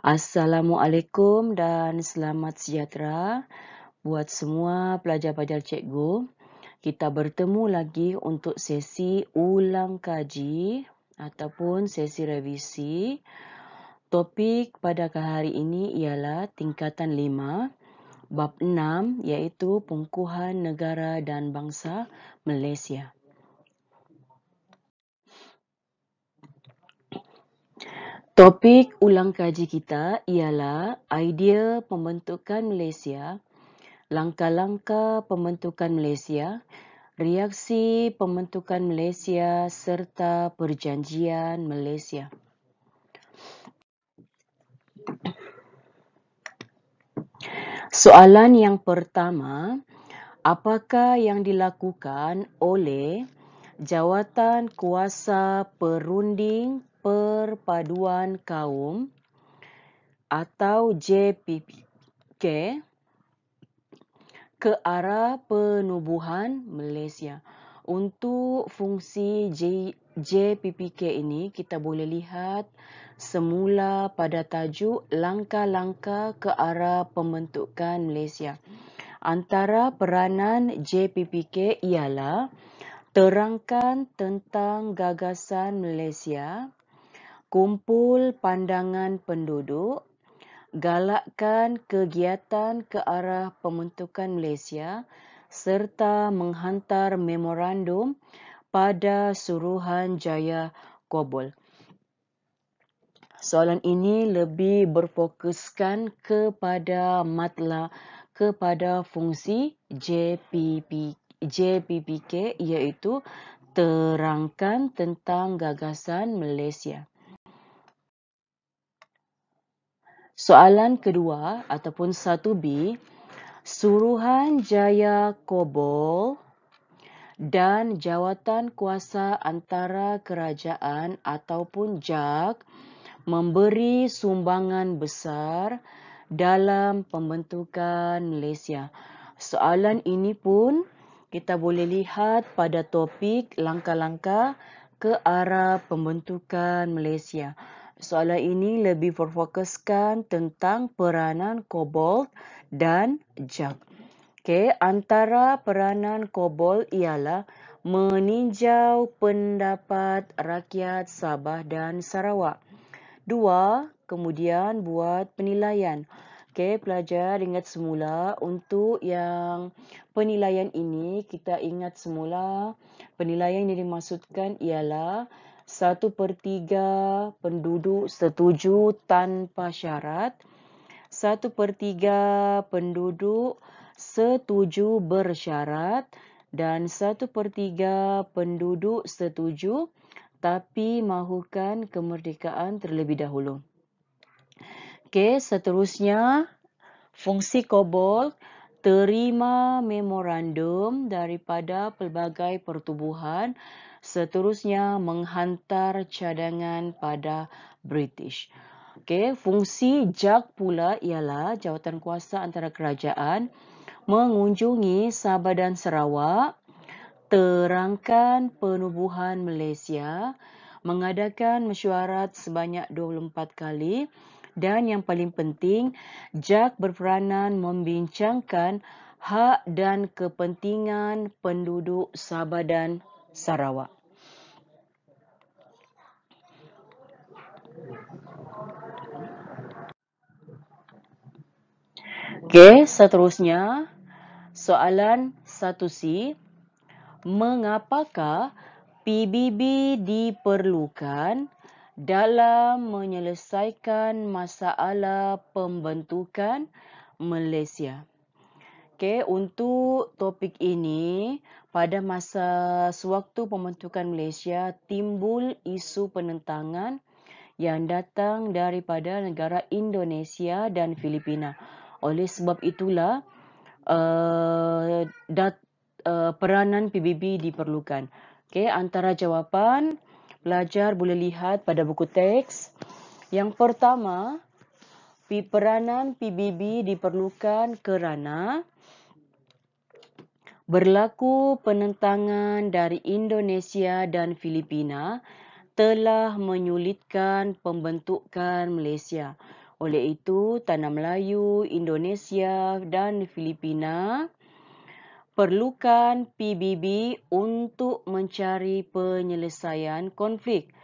Assalamualaikum dan selamat sejahtera buat semua pelajar-pelajar cikgu. Kita bertemu lagi untuk sesi ulang kaji ataupun sesi revisi. Topik pada hari ini ialah tingkatan 5, bab 6 iaitu pengukuhan negara dan bangsa Malaysia. Topik ulang kaji kita ialah idea pembentukan Malaysia, langkah-langkah pembentukan Malaysia, reaksi pembentukan Malaysia serta perjanjian Malaysia. Soalan yang pertama, apakah yang dilakukan oleh Jawatan Kuasa Perunding Perpaduan Kaum atau JPK ke arah penubuhan Malaysia? Untuk fungsi JPK ini, kita boleh lihat semula pada tajuk langkah-langkah ke arah pembentukan Malaysia. Antara peranan JPK ialah terangkan tentang gagasan Malaysia, kumpul pandangan penduduk, galakkan kegiatan ke arah pembentukan Malaysia serta menghantar memorandum pada Suruhanjaya Kobol. Soalan ini lebih berfokuskan kepada fungsi JPPK iaitu terangkan tentang gagasan Malaysia. Soalan kedua ataupun 1B, Suruhanjaya Kobol dan jawatan kuasa antara kerajaan ataupun JAK memberi sumbangan besar dalam pembentukan Malaysia. Soalan ini pun kita boleh lihat pada topik langkah-langkah ke arah pembentukan Malaysia. Soalan ini lebih berfokuskan tentang peranan Kobol dan JAK. Antara peranan Kobol ialah meninjau pendapat rakyat Sabah dan Sarawak. 2, kemudian buat penilaian. Pelajar ingat semula untuk yang penilaian ini, kita ingat semula penilaian yang dimaksudkan ialah 1/3 penduduk setuju tanpa syarat, 1/3 penduduk setuju bersyarat dan 1/3 penduduk setuju tapi mahukan kemerdekaan terlebih dahulu. Seterusnya, fungsi Kobol terima memorandum daripada pelbagai pertubuhan, seterusnya menghantar cadangan pada British. Fungsi JAK pula ialah jawatan kuasa antara kerajaan mengunjungi Sabah dan Sarawak, terangkan penubuhan Malaysia, mengadakan mesyuarat sebanyak 24 kali dan yang paling penting, JAK berperanan membincangkan hak dan kepentingan penduduk Sabah dan Sarawak. Seterusnya, soalan 1C. Mengapakah PBB diperlukan dalam menyelesaikan masalah pembentukan Malaysia? Untuk topik ini, pada masa sewaktu pembentukan Malaysia, timbul isu penentangan yang datang daripada negara Indonesia dan Filipina. Oleh sebab itulah, peranan PBB diperlukan. Antara jawapan, pelajar boleh lihat pada buku teks. Yang pertama, peranan PBB diperlukan kerana berlaku penentangan dari Indonesia dan Filipina telah menyulitkan pembentukan Malaysia. Oleh itu, tanah Melayu, Indonesia dan Filipina perlukan PBB untuk mencari penyelesaian konflik.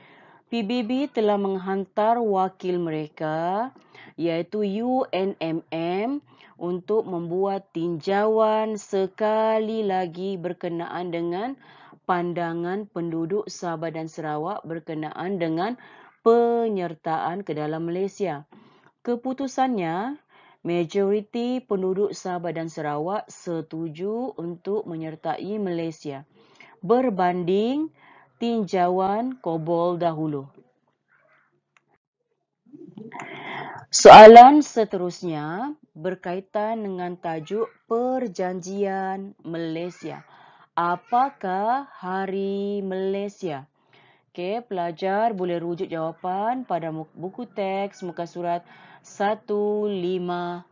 PBB telah menghantar wakil mereka iaitu UNMM untuk membuat tinjauan sekali lagi berkenaan dengan pandangan penduduk Sabah dan Sarawak berkenaan dengan penyertaan ke dalam Malaysia. Keputusannya, majoriti penduduk Sabah dan Sarawak setuju untuk menyertai Malaysia berbanding tinjauan Kobol dahulu. Soalan seterusnya berkaitan dengan tajuk Perjanjian Malaysia. Apakah Hari Malaysia? Okey, pelajar boleh rujuk jawapan pada buku teks muka surat 155.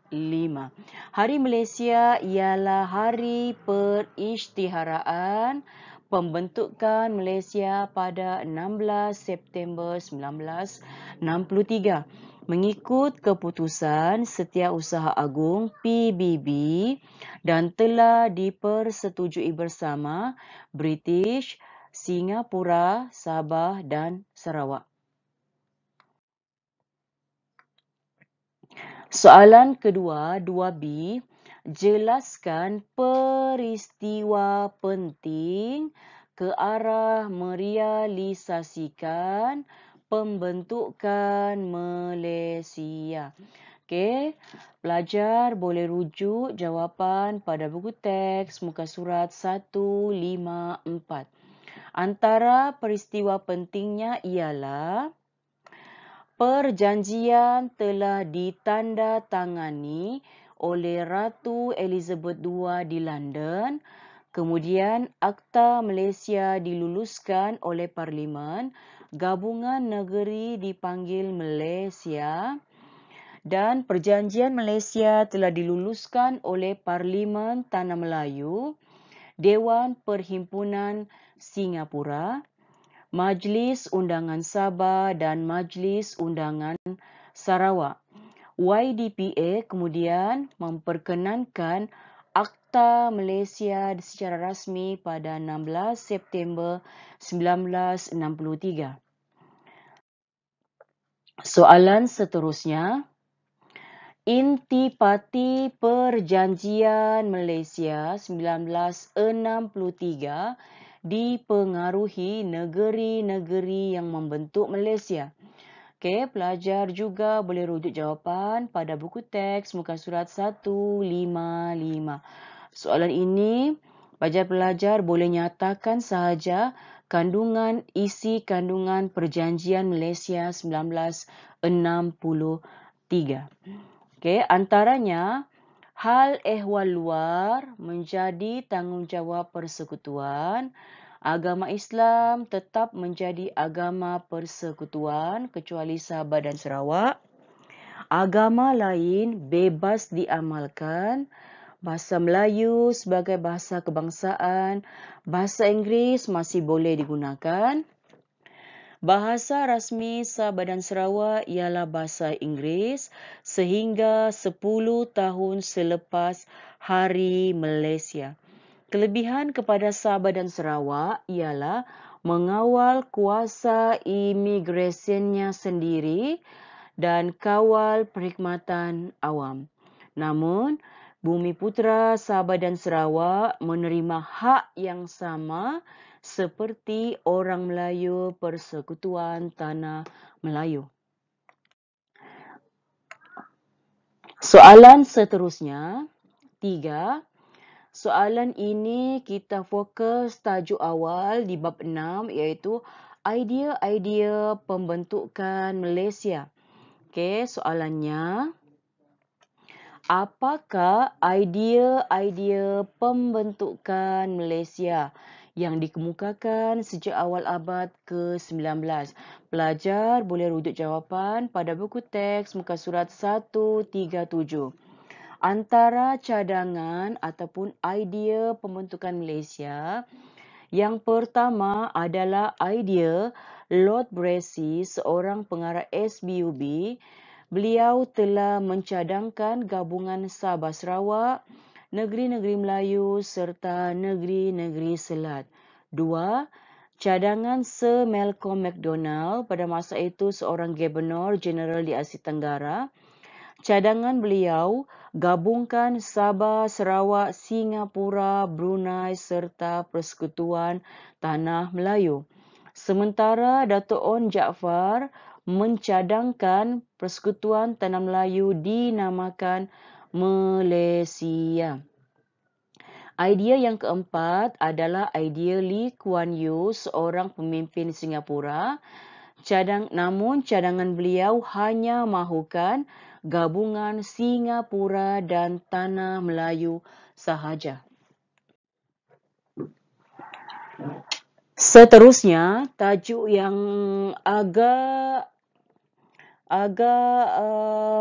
Hari Malaysia ialah hari perisytiharaan pembentukan Malaysia pada 16 September 1963. Mengikut keputusan Setiausaha Agung PBB dan telah dipersetujui bersama British, Singapura, Sabah dan Sarawak. Soalan kedua, 2B. Jelaskan peristiwa penting ke arah merealisasikan pembentukan Malaysia. Okey, pelajar boleh rujuk jawapan pada buku teks muka surat 154. Antara peristiwa pentingnya ialah perjanjian telah ditandatangani oleh Ratu Elizabeth II di London. Kemudian Akta Malaysia diluluskan oleh Parlimen. Gabungan negeri dipanggil Malaysia. Dan Perjanjian Malaysia telah diluluskan oleh Parlimen Tanah Melayu, Dewan Perhimpunan Singapura, Majlis Undangan Sabah dan Majlis Undangan Sarawak. YDPA kemudian memperkenankan Akta Malaysia secara rasmi pada 16 September 1963. Soalan seterusnya, Intipati Perjanjian Malaysia 1963 dipengaruhi negeri-negeri yang membentuk Malaysia. Okey, pelajar juga boleh rujuk jawapan pada buku teks muka surat 155. Soalan ini, pelajar-pelajar boleh nyatakan sahaja isi kandungan Perjanjian Malaysia 1963. Okey, antaranya hal ehwal luar menjadi tanggungjawab persekutuan. Agama Islam tetap menjadi agama persekutuan kecuali Sabah dan Sarawak. Agama lain bebas diamalkan. Bahasa Melayu sebagai bahasa kebangsaan. Bahasa Inggeris masih boleh digunakan. Bahasa rasmi Sabah dan Sarawak ialah bahasa Inggeris sehingga 10 tahun selepas Hari Malaysia. Kelebihan kepada Sabah dan Sarawak ialah mengawal kuasa imigresinya sendiri dan kawal perkhidmatan awam. Namun, Bumiputera Sabah dan Sarawak menerima hak yang sama seperti orang Melayu Persekutuan Tanah Melayu. Soalan seterusnya, 3. Soalan ini kita fokus tajuk awal di bab 6 iaitu idea-idea pembentukan Malaysia. Okey, soalannya, apakah idea-idea pembentukan Malaysia yang dikemukakan sejak awal abad ke-19? Pelajar boleh rujuk jawapan pada buku teks muka surat 137. Antara cadangan ataupun idea pembentukan Malaysia, yang pertama adalah idea Lord Brassey, seorang pengarah SBUB, beliau telah mencadangkan gabungan Sabah Sarawak, negeri-negeri Melayu serta negeri-negeri Selat. 2. Cadangan Sir Malcolm MacDonald, pada masa itu seorang Gubernur Jeneral di Asia Tenggara. Cadangan beliau gabungkan Sabah, Sarawak, Singapura, Brunei serta Persekutuan Tanah Melayu. Sementara Dato' On Jaafar mencadangkan Persekutuan Tanah Melayu dinamakan Malaysia. Idea yang keempat adalah idea Lee Kuan Yew, seorang pemimpin Singapura. Namun cadangan beliau hanya mahukan gabungan Singapura dan Tanah Melayu sahaja. Seterusnya, tajuk yang agak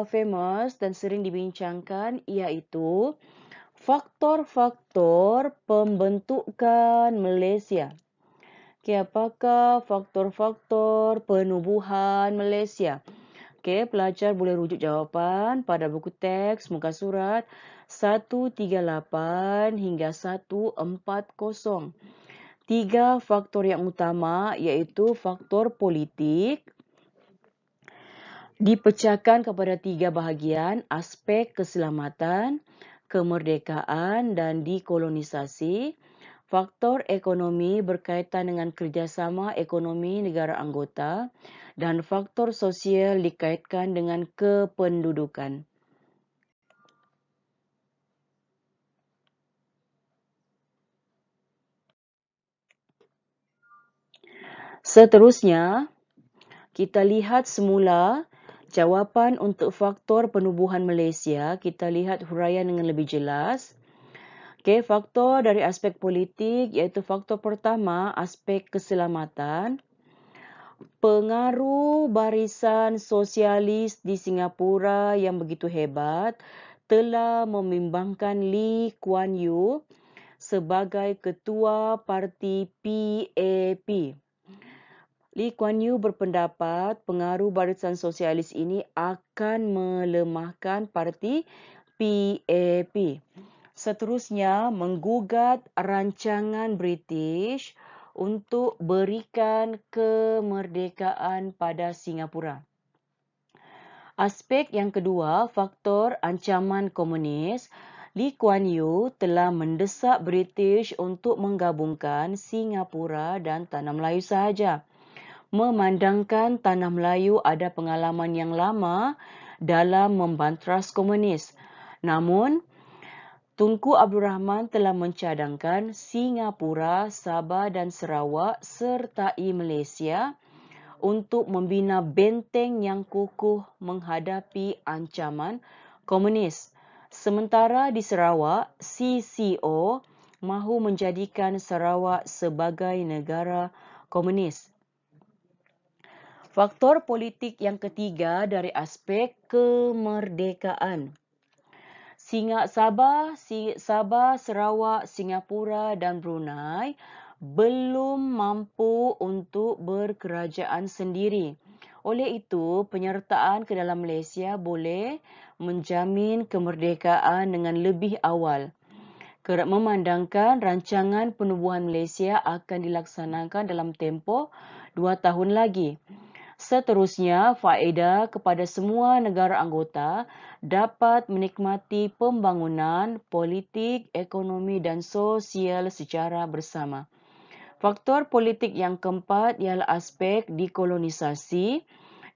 famous dan sering dibincangkan iaitu faktor-faktor pembentukan Malaysia. Apakah faktor-faktor penubuhan Malaysia? Pelajar boleh rujuk jawapan pada buku teks muka surat 138 hingga 140. 3 faktor yang utama iaitu faktor politik, dipecahkan kepada 3 bahagian: aspek keselamatan, kemerdekaan dan dekolonisasi. Faktor ekonomi berkaitan dengan kerjasama ekonomi negara anggota dan faktor sosial dikaitkan dengan kependudukan. Seterusnya, kita lihat semula jawapan untuk faktor penubuhan Malaysia. Kita lihat huraian dengan lebih jelas. Faktor dari aspek politik iaitu faktor pertama, aspek keselamatan. Pengaruh barisan sosialis di Singapura yang begitu hebat telah membimbangkan Lee Kuan Yew sebagai ketua parti PAP. Lee Kuan Yew berpendapat pengaruh barisan sosialis ini akan melemahkan parti PAP. Seterusnya, menggugat rancangan British untuk berikan kemerdekaan pada Singapura. Aspek yang kedua, faktor ancaman komunis. Lee Kuan Yew telah mendesak British untuk menggabungkan Singapura dan Tanah Melayu sahaja. Memandangkan Tanah Melayu ada pengalaman yang lama dalam membantras komunis. Namun, Tunku Abdul Rahman telah mencadangkan Singapura, Sabah dan Sarawak sertai Malaysia untuk membina benteng yang kukuh menghadapi ancaman komunis. Sementara di Sarawak, CCO mahu menjadikan Sarawak sebagai negara komunis. Faktor politik yang ketiga dari aspek kemerdekaan. Sabah, Sarawak, Singapura dan Brunei belum mampu untuk berkerajaan sendiri. Oleh itu, penyertaan ke dalam Malaysia boleh menjamin kemerdekaan dengan lebih awal. Kerap memandangkan rancangan penubuhan Malaysia akan dilaksanakan dalam tempoh 2 tahun lagi. Seterusnya, faedah kepada semua negara anggota dapat menikmati pembangunan politik, ekonomi dan sosial secara bersama. Faktor politik yang keempat ialah aspek dekolonisasi.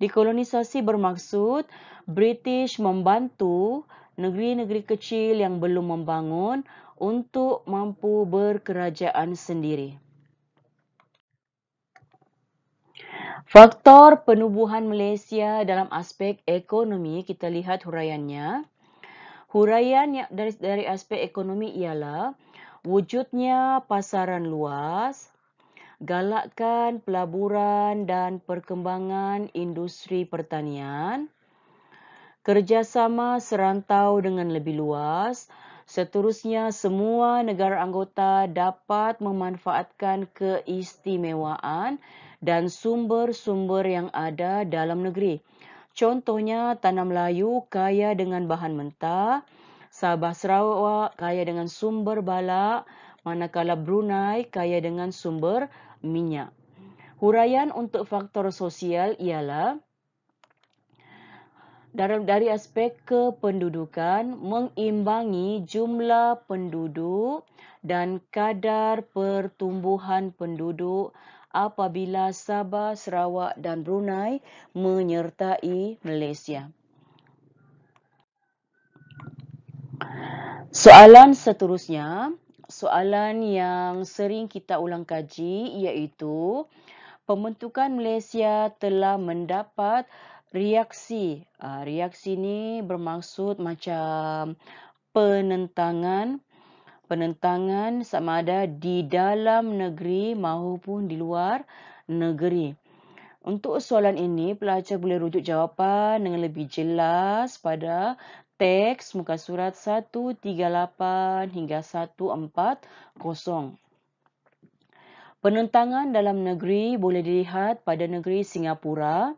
Dekolonisasi bermaksud British membantu negeri-negeri kecil yang belum membangun untuk mampu berkerajaan sendiri. Faktor penubuhan Malaysia dalam aspek ekonomi, kita lihat huraiannya. Huraian dari aspek ekonomi ialah wujudnya pasaran luas, galakkan pelaburan dan perkembangan industri pertanian, kerjasama serantau dengan lebih luas. Seterusnya, semua negara anggota dapat memanfaatkan keistimewaan dan sumber-sumber yang ada dalam negeri. Contohnya, Tanah Melayu kaya dengan bahan mentah, Sabah Sarawak kaya dengan sumber balak, manakala Brunei kaya dengan sumber minyak. Huraian untuk faktor sosial ialah dari aspek kependudukan mengimbangi jumlah penduduk dan kadar pertumbuhan penduduk apabila Sabah, Sarawak dan Brunei menyertai Malaysia. Soalan seterusnya, soalan yang sering kita ulang kaji iaitu pembentukan Malaysia telah mendapat reaksi. Reaksi ni bermaksud macam penentangan sama ada di dalam negeri maupun di luar negeri. Untuk soalan ini, pelajar boleh rujuk jawapan dengan lebih jelas pada teks muka surat 138 hingga 140. Penentangan dalam negeri boleh dilihat pada negeri Singapura,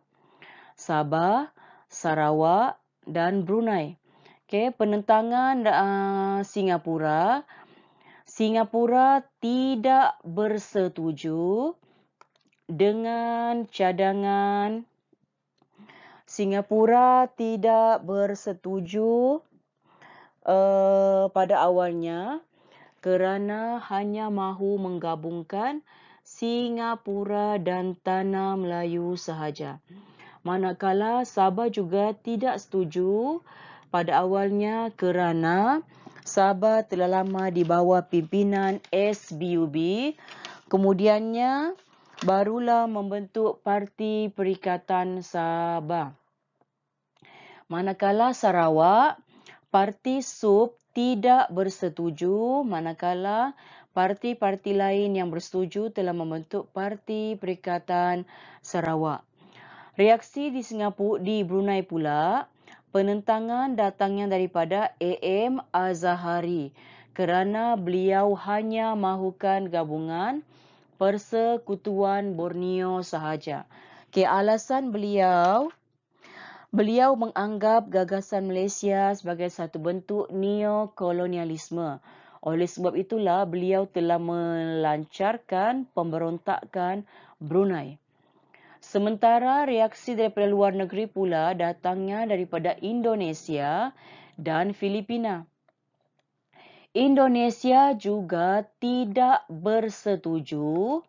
Sabah, Sarawak dan Brunei. Okey, penentangan Singapura. Singapura tidak bersetuju dengan cadangan. Singapura tidak bersetuju pada awalnya kerana hanya mahu menggabungkan Singapura dan Tanah Melayu sahaja. Manakala Sabah juga tidak setuju pada awalnya kerana Sabah telah lama di bawah pimpinan SBUB. Kemudiannya barulah membentuk Parti Perikatan Sabah. Manakala Sarawak, Parti SUB tidak bersetuju, manakala parti-parti lain yang bersetuju telah membentuk Parti Perikatan Sarawak. Reaksi di Singapura, di Brunei pula, penentangan datangnya daripada AM Azahari kerana beliau hanya mahukan gabungan Persekutuan Borneo sahaja. Alasan beliau menganggap gagasan Malaysia sebagai satu bentuk neokolonialisme. Oleh sebab itulah beliau telah melancarkan pemberontakan Brunei. Sementara reaksi daripada luar negeri pula datangnya daripada Indonesia dan Filipina. Indonesia juga tidak bersetuju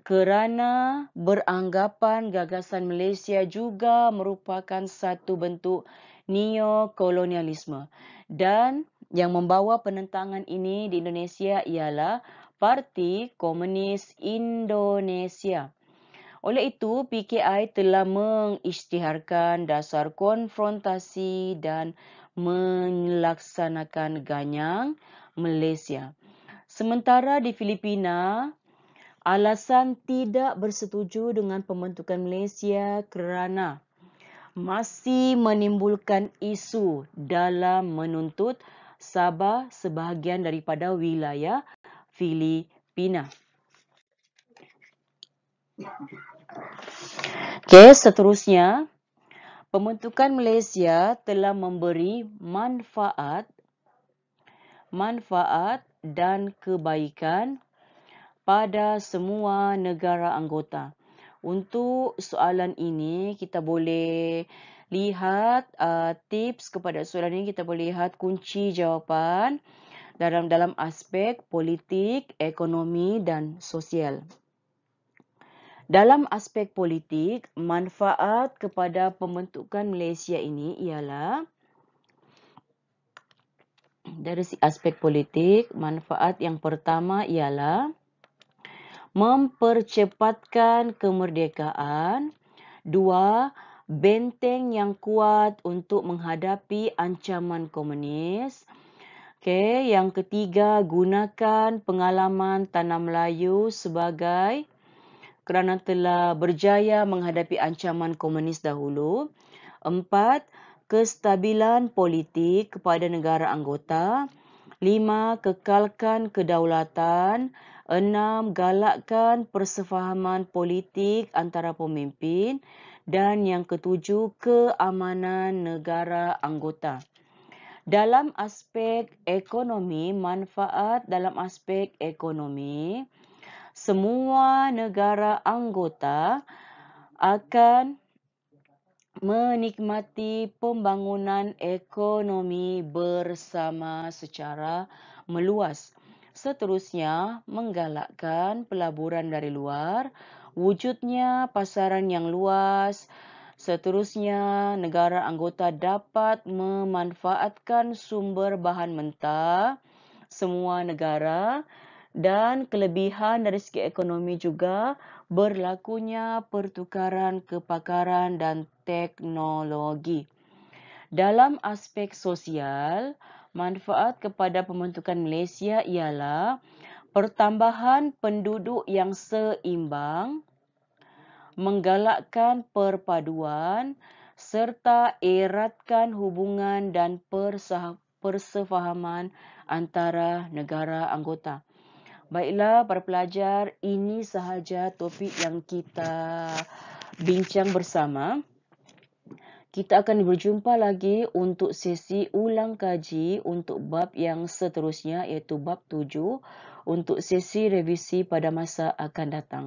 kerana beranggapan gagasan Malaysia juga merupakan satu bentuk neokolonialisme. Dan yang membawa penentangan ini di Indonesia ialah Parti Komunis Indonesia. Oleh itu, PKI telah mengisytiharkan dasar konfrontasi dan melaksanakan ganyang Malaysia. Sementara di Filipina, alasan tidak bersetuju dengan pembentukan Malaysia kerana masih menimbulkan isu dalam menuntut Sabah sebahagian daripada wilayah Filipina. Seterusnya, pembentukan Malaysia telah memberi manfaat dan kebaikan pada semua negara anggota. Untuk soalan ini, kita boleh lihat tips kepada soalan ini, kita boleh lihat kunci jawapan dalam aspek politik, ekonomi dan sosial. Dalam aspek politik, manfaat kepada pembentukan Malaysia ini ialah dari aspek politik, manfaat yang pertama ialah mempercepatkan kemerdekaan. 2. Benteng yang kuat untuk menghadapi ancaman komunis. Yang ketiga, gunakan pengalaman Tanah Melayu sebagai kerana telah berjaya menghadapi ancaman komunis dahulu. 4. Kestabilan politik kepada negara anggota. 5. Kekalkan kedaulatan. 6. Galakkan persefahaman politik antara pemimpin. Dan yang ketujuh, keamanan negara anggota. Dalam aspek ekonomi, manfaat dalam aspek ekonomi, semua negara anggota akan menikmati pembangunan ekonomi bersama secara meluas. Seterusnya, menggalakkan pelaburan dari luar, wujudnya pasaran yang luas. Seterusnya, negara anggota dapat memanfaatkan sumber bahan mentah semua negara dan kelebihan dari segi ekonomi juga berlakunya pertukaran kepakaran dan teknologi. Dalam aspek sosial, manfaat kepada pembentukan Malaysia ialah pertambahan penduduk yang seimbang, menggalakkan perpaduan serta eratkan hubungan dan persefahaman antara negara anggota. Baiklah para pelajar, ini sahaja topik yang kita bincang bersama. Kita akan berjumpa lagi untuk sesi ulang kaji untuk bab yang seterusnya iaitu bab 7 untuk sesi revisi pada masa akan datang.